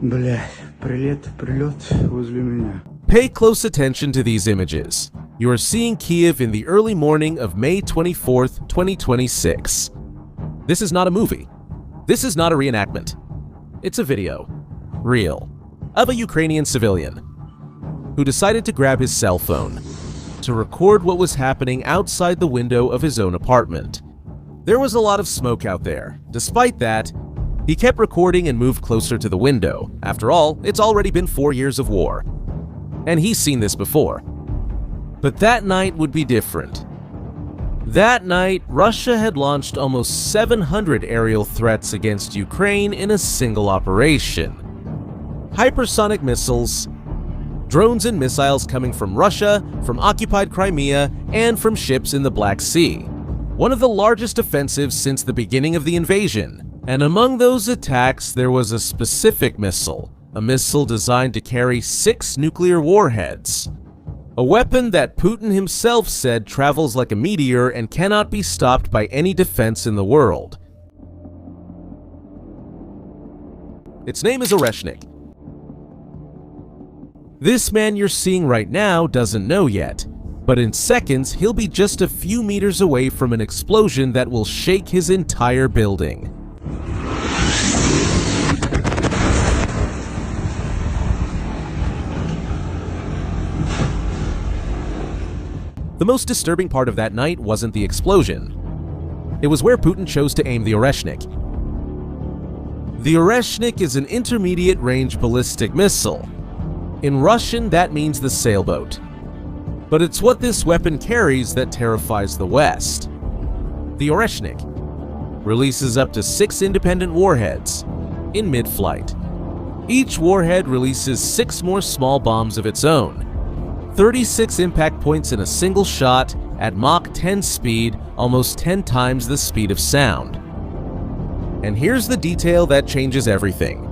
Блядь, прилет возле меня. Pay close attention to these images. You are seeing Kyiv in the early morning of May 24th, 2026. This is not a movie. This is not a reenactment. It's a video, real, of a Ukrainian civilian who decided to grab his cell phone to record what was happening outside the window of his own apartment. There was a lot of smoke out there. Despite that, he kept recording and moved closer to the window. After all, it's already been 4 years of war. And he's seen this before. But that night would be different. That night, Russia had launched almost 700 aerial threats against Ukraine in a single operation. Hypersonic missiles, drones and missiles coming from Russia, from occupied Crimea, and from ships in the Black Sea. One of the largest offensives since the beginning of the invasion. And among those attacks, there was a specific missile, a missile designed to carry 6 nuclear warheads. A weapon that Putin himself said travels like a meteor and cannot be stopped by any defense in the world. Its name is Oreshnik. This man you're seeing right now doesn't know yet, but in seconds he'll be just a few meters away from an explosion that will shake his entire building. The most disturbing part of that night wasn't the explosion. It was where Putin chose to aim the Oreshnik. The Oreshnik is an intermediate-range ballistic missile. In Russian, that means the sailboat. But it's what this weapon carries that terrifies the West. The Oreshnik releases up to 6 independent warheads in mid-flight. Each warhead releases 6 more small bombs of its own. 36 impact points in a single shot at Mach 10 speed, almost 10 times the speed of sound. And here's the detail that changes everything.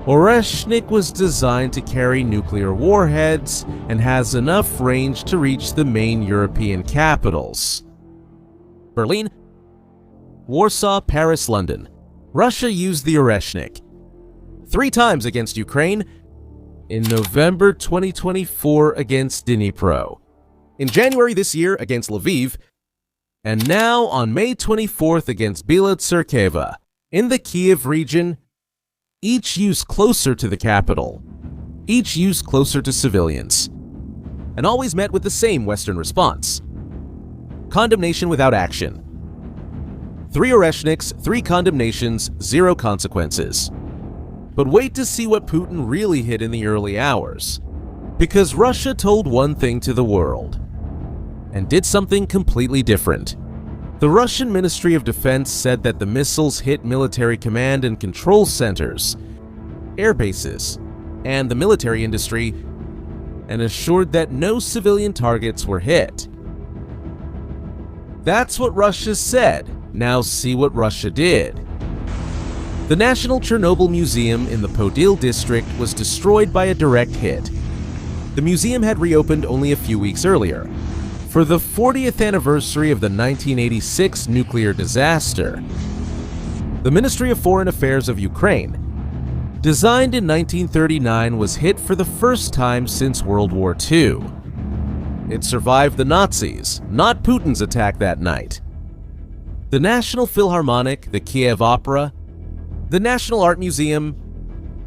Oreshnik was designed to carry nuclear warheads and has enough range to reach the main European capitals: Berlin, Warsaw, Paris, London. Russia used the Oreshnik 3 times against Ukraine: in November 2024 against Dnipro, in January this year against Lviv, and now on May 24th against Bila Tserkeva, in the Kyiv region, each used closer to the capital, each used closer to civilians, and always met with the same Western response: condemnation without action. 3 Oreshniks, 3 condemnations, 0 consequences. But wait to see what Putin really hid in the early hours. Because Russia told one thing to the world and did something completely different. The Russian Ministry of Defense said that the missiles hit military command and control centers, air bases, and the military industry, and assured that no civilian targets were hit. That's what Russia said. Now see what Russia did. The National Chernobyl Museum in the Podil district was destroyed by a direct hit. The museum had reopened only a few weeks earlier, for the 40th anniversary of the 1986 nuclear disaster. The Ministry of Foreign Affairs of Ukraine, designed in 1939, was hit for the first time since World War II. It survived the Nazis, not Putin's attack that night. The National Philharmonic, the Kiev Opera, the National Art Museum,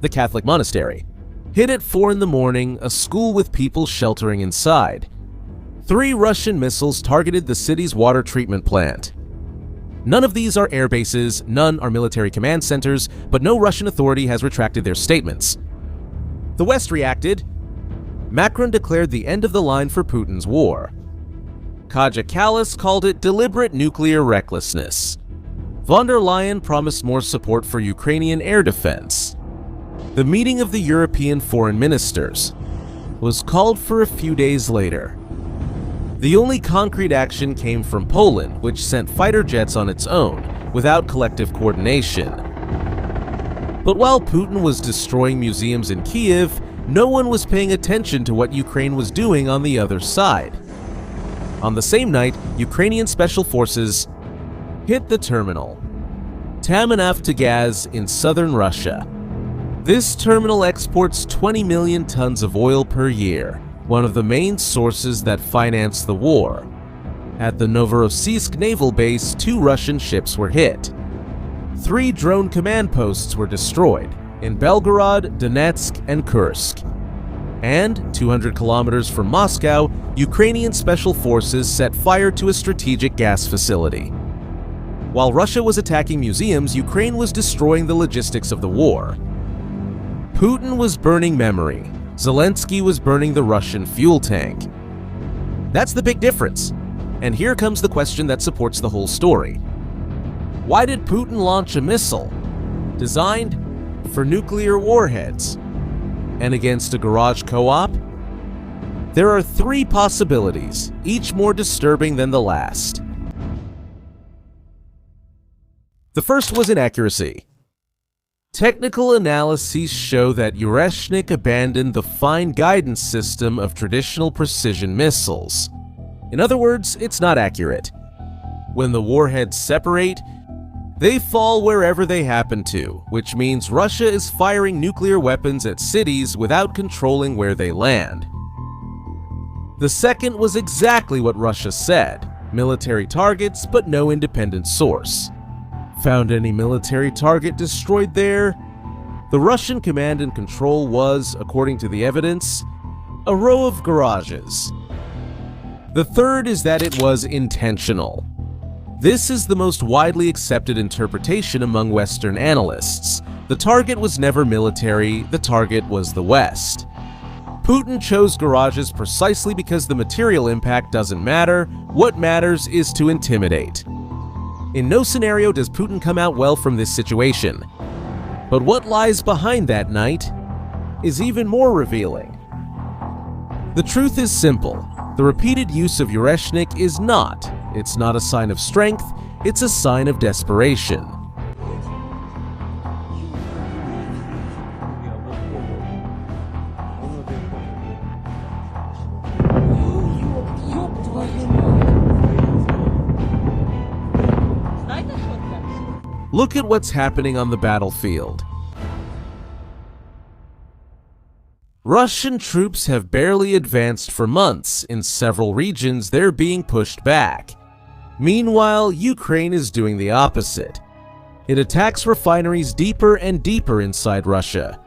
the Catholic Monastery, hit at 4 in the morning, a school with people sheltering inside. 3 Russian missiles targeted the city's water treatment plant. None of these are air bases, none are military command centers, but no Russian authority has retracted their statements. The West reacted. Macron declared the end of the line for Putin's war. Kaja Kallas called it deliberate nuclear recklessness. Von der Leyen promised more support for Ukrainian air defense. The meeting of the European foreign ministers was called for a few days later. The only concrete action came from Poland, which sent fighter jets on its own, without collective coordination. But while Putin was destroying museums in Kyiv, no one was paying attention to what Ukraine was doing on the other side. On the same night, Ukrainian special forces hit the terminal, Tamanavtogaz in southern Russia. This terminal exports 20 million tons of oil per year, one of the main sources that finance the war. At the Novorossiysk naval base, 2 Russian ships were hit. 3 drone command posts were destroyed in Belgorod, Donetsk, and Kursk. And 200 kilometers from Moscow, Ukrainian special forces set fire to a strategic gas facility. While Russia was attacking museums, Ukraine was destroying the logistics of the war. Putin was burning memory. Zelensky was burning the Russian fuel tank. That's the big difference. And here comes the question that supports the whole story. Why did Putin launch a missile designed for nuclear warheads and against a garage co-op? There are 3 possibilities, each more disturbing than the last. The first was inaccuracy. Technical analyses show that Oreshnik abandoned the fine guidance system of traditional precision missiles. In other words, it's not accurate. When the warheads separate, they fall wherever they happen to, which means Russia is firing nuclear weapons at cities without controlling where they land. The second was exactly what Russia said: military targets, but no independent source. Found any military target destroyed there? The Russian command and control was, according to the evidence, a row of garages. The third is that it was intentional. This is the most widely accepted interpretation among Western analysts. The target was never military, the target was the West. Putin chose garages precisely because the material impact doesn't matter. What matters is to intimidate. In no scenario does Putin come out well from this situation. But what lies behind that night is even more revealing. The truth is simple. The repeated use of Oreshnik is not. It's not a sign of strength, it's a sign of desperation. Look at what's happening on the battlefield. Russian troops have barely advanced for months. In several regions, they're being pushed back. Meanwhile, Ukraine is doing the opposite. It attacks refineries deeper and deeper inside Russia,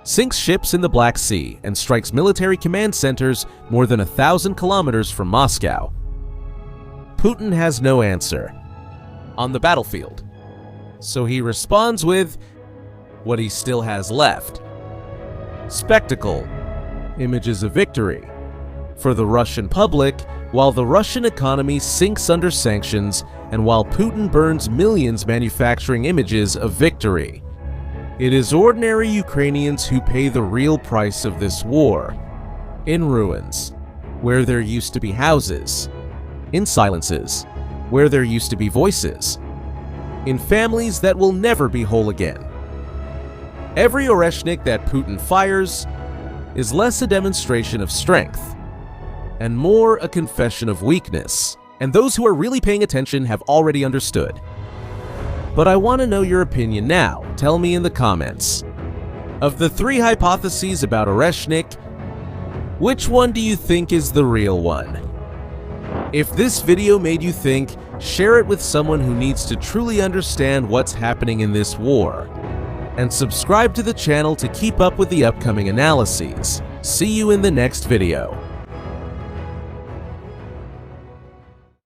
sinks ships in the Black Sea, and strikes military command centers more than 1,000 kilometers from Moscow. Putin has no answer on the battlefield. So he responds with what he still has left: spectacle, images of victory. For the Russian public, while the Russian economy sinks under sanctions and while Putin burns millions manufacturing images of victory, it is ordinary Ukrainians who pay the real price of this war. In ruins, where there used to be houses. In silences, where there used to be voices. In families that will never be whole again. Every Oreshnik that Putin fires is less a demonstration of strength and more a confession of weakness, and those who are really paying attention have already understood. But I want to know your opinion now. Tell me in the comments. Of the 3 hypotheses about Oreshnik, which one do you think is the real one? If this video made you think, share it with someone who needs to truly understand what's happening in this war. And subscribe to the channel to keep up with the upcoming analyses. See you in the next video.